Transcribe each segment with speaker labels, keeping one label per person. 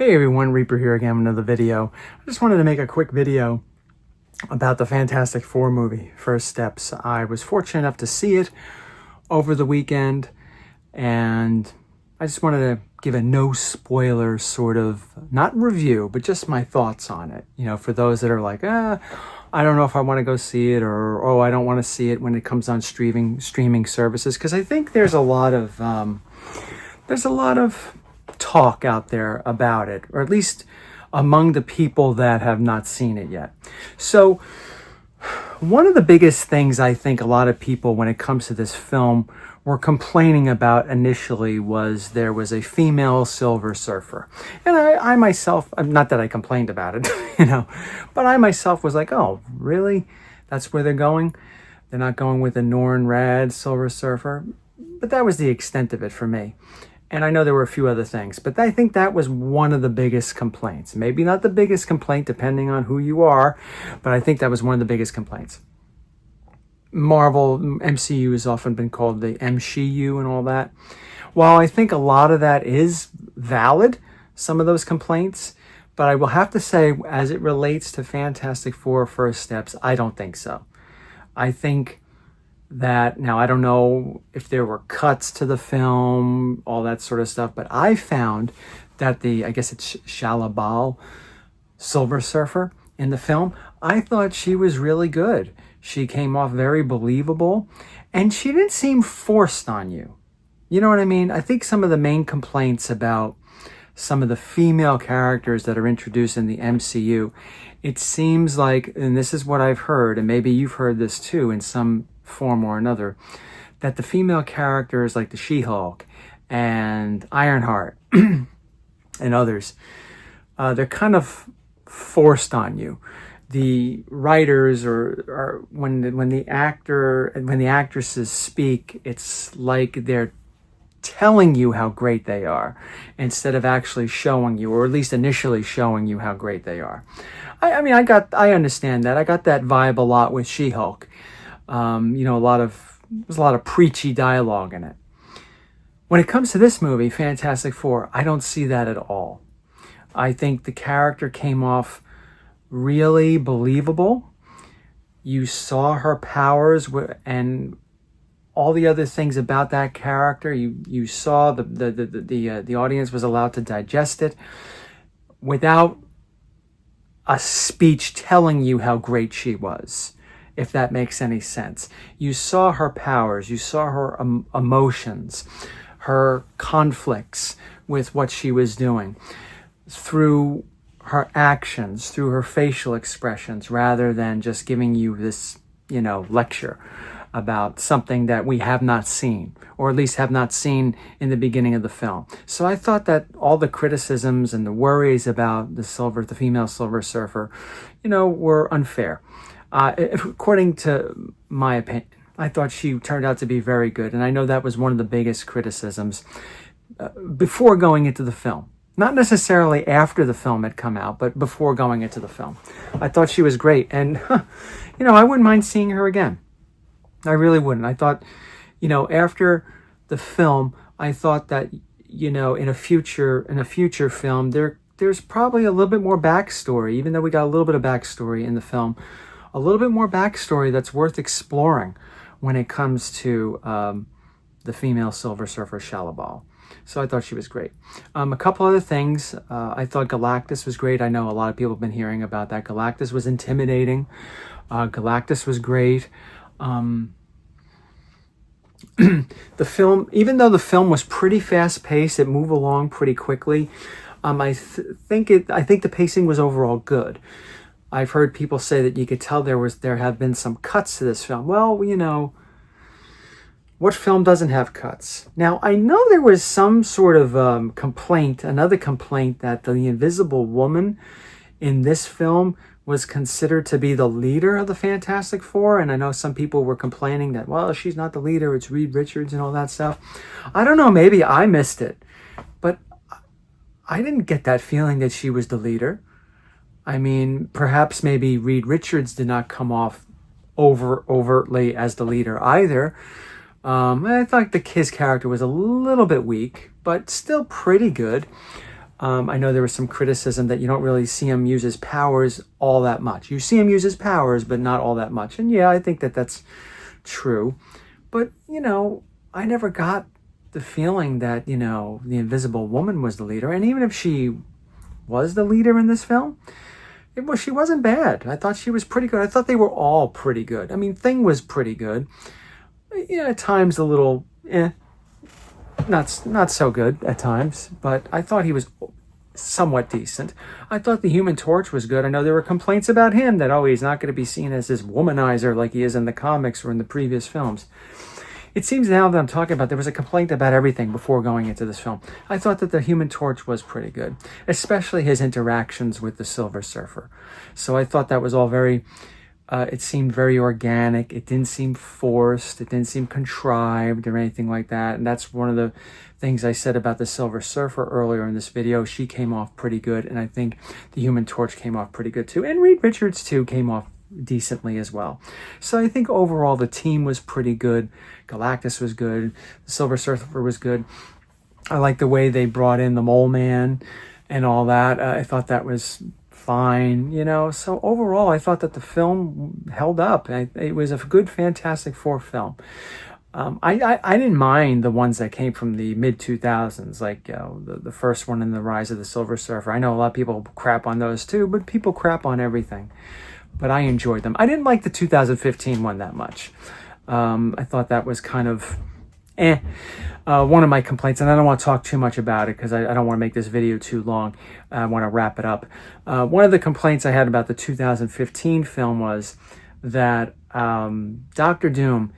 Speaker 1: Hey everyone, Reaper here again with another video. I just wanted to make a quick video about the Fantastic Four movie, First Steps. I was fortunate enough to see it over the weekend, and I just wanted to give a no spoiler sort of, not review, but just my thoughts on it. You know, for those that are like, I don't know if I want to go see it, or, oh, I don't want to see it when it comes on streaming services, because I think there's a lot of talk out there about it, or at least among the people that have not seen it yet. So one of the biggest things I think a lot of people when it comes to this film were complaining about initially was there was a female Silver Surfer. And I myself, not that I complained about it, but I myself was like, oh, really? That's where they're going? They're not going with a Norrin Radd Silver Surfer? But that was the extent of it for me. And I know there were a few other things, but I think that was one of the biggest complaints. Maybe not the biggest complaint, depending on who you are, but I think that was one of the biggest complaints. Marvel, MCU has often been called the MCU and all that. While I think a lot of that is valid, some of those complaints, but I will have to say, as it relates to Fantastic Four First Steps, I don't think so. I think that, now I don't know if there were cuts to the film, all that sort of stuff, but I found that I guess it's Shalabal Silver Surfer in the film, I thought she was really good. She came off very believable, and she didn't seem forced on you. You know what I mean? I think some of the main complaints about some of the female characters that are introduced in the MCU, it seems like, and this is what I've heard, and maybe you've heard this too in some form or another, that the female characters like the She-Hulk and Ironheart and others, they're kind of forced on you. The writers or when the actresses speak, it's like they're telling you how great they are instead of actually showing you, or at least initially showing you how great they are. I mean, I understand that. I got that vibe a lot with She-Hulk. There's a lot of preachy dialogue in it. When it comes to this movie, Fantastic Four, I don't see that at all. I think the character came off really believable. You saw her powers and all the other things about that character. You saw the audience was allowed to digest it without a speech telling you how great she was, if that makes any sense. You saw her powers, you saw her emotions, her conflicts with what she was doing through her actions, through her facial expressions, rather than just giving you this, lecture about something that we have not seen, or at least have not seen in the beginning of the film. So I thought that all the criticisms and the worries about the female Silver Surfer, were unfair. According to my opinion, I thought she turned out to be very good. And I know that was one of the biggest criticisms before going into the film. Not necessarily after the film had come out, but before going into the film. I thought she was great. And, I wouldn't mind seeing her again. I really wouldn't. I thought, after the film, I thought that, in a future film, there's probably a little bit more backstory, even though we got a little bit of backstory in the film. A little bit more backstory that's worth exploring when it comes to the female Silver Surfer, Shalabal. So I thought she was great. A couple other things. I thought Galactus was great. I know a lot of people have been hearing about that. Galactus was intimidating. Galactus was great. The film, even though the film was pretty fast-paced, it moved along pretty quickly. I think the pacing was overall good. I've heard people say that you could tell there have been some cuts to this film. Well, what film doesn't have cuts? Now, I know there was some sort of complaint, another complaint, that the Invisible Woman in this film was considered to be the leader of the Fantastic Four. And I know some people were complaining that, well, she's not the leader, it's Reed Richards and all that stuff. I don't know, maybe I missed it, but I didn't get that feeling that she was the leader. I mean, perhaps maybe Reed Richards did not come off overtly as the leader either. I thought his character was a little bit weak, but still pretty good. I know there was some criticism that you don't really see him use his powers all that much. You see him use his powers, but not all that much. And yeah, I think that that's true. But, you know, I never got the feeling that, you know, the Invisible Woman was the leader. And even if she was the leader in this film, she wasn't bad. I thought she was pretty good. I thought they were all pretty good. I mean, Thing was pretty good. Yeah, at times a little, not so good at times, but I thought he was somewhat decent. I thought the Human Torch was good. I know there were complaints about him that, oh, he's not going to be seen as this womanizer like he is in the comics or in the previous films. It seems now that I'm talking about, there was a complaint about everything before going into this film. I thought that the Human Torch was pretty good, especially his interactions with the Silver Surfer. So I thought that was all very, it seemed very organic. It didn't seem forced. It didn't seem contrived or anything like that. And that's one of the things I said about the Silver Surfer earlier in this video. She came off pretty good. And I think the Human Torch came off pretty good too. And Reed Richards too came off decently as well. So I think overall the team was pretty good. Galactus was good. The Silver Surfer was good. I like the way they brought in the Mole Man and all that. I thought that was fine, you know. So overall, I thought that the film held up. It was a good Fantastic Four film. I didn't mind the ones that came from the mid-2000s, like the first one in The Rise of the Silver Surfer. I know a lot of people crap on those too, but people crap on everything. But I enjoyed them. I didn't like the 2015 one that much. I thought that was kind of one of my complaints, and I don't want to talk too much about it because I don't want to make this video too long. I want to wrap it up. One of the complaints I had about the 2015 film was that Doctor Doom,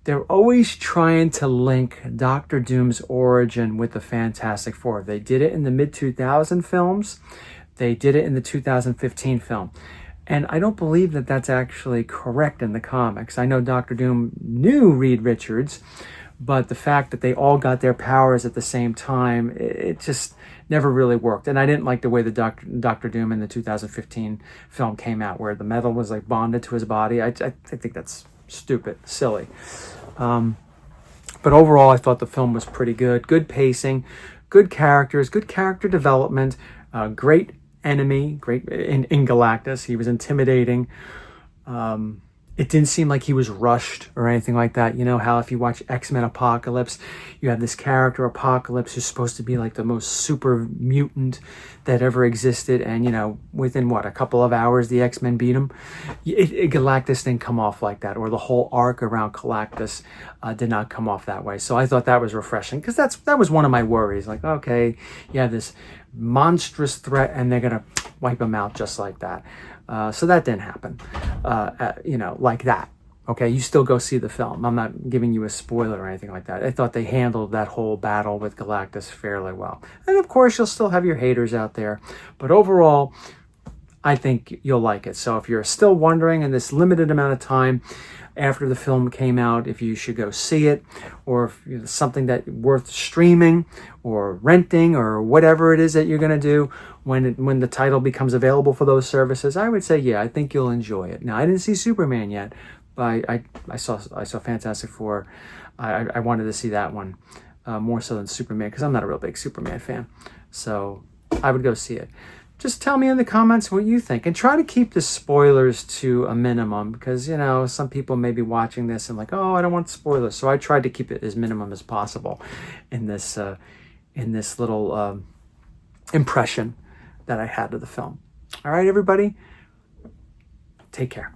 Speaker 1: they're always trying to link Doctor Doom's origin with the Fantastic Four. They did it in the mid-2000 films. They did it in the 2015 film. And I don't believe that that's actually correct in the comics. I know Doctor Doom knew Reed Richards, but the fact that they all got their powers at the same time, it just never really worked. And I didn't like the way the Doctor Doom in the 2015 film came out, where the metal was like bonded to his body. I think that's stupid, silly. But overall, I thought the film was pretty good. Good pacing, good characters, good character development, great enemy, great in Galactus. He was intimidating. It didn't seem like he was rushed or anything like that. You know how if you watch X-Men Apocalypse, you have this character Apocalypse who's supposed to be like the most super mutant that ever existed, and you know, within what, a couple of hours the X-Men beat him. Galactus didn't come off like that, or the whole arc around Galactus did not come off that way. So I thought that was refreshing, because that was one of my worries. Like, okay, you have this monstrous threat and they're gonna wipe him out just like that. So that didn't happen, you know, like that. Okay, you still go see the film. I'm not giving you a spoiler or anything like that. I thought they handled that whole battle with Galactus fairly well. And of course, you'll still have your haters out there. But overall, I think you'll like it. So if you're still wondering in this limited amount of time after the film came out if you should go see it, or if it's something that worth streaming or renting or whatever it is that you're going to do when the title becomes available for those services, I would say, yeah, I think you'll enjoy it. Now, I didn't see Superman yet, but I saw Fantastic Four. I wanted to see that one more so than Superman, because I'm not a real big Superman fan. So I would go see it. Just tell me in the comments what you think, and try to keep the spoilers to a minimum, because, you know, some people may be watching this and like, oh, I don't want spoilers. So I tried to keep it as minimum as possible in this little impression that I had of the film. All right, everybody, take care.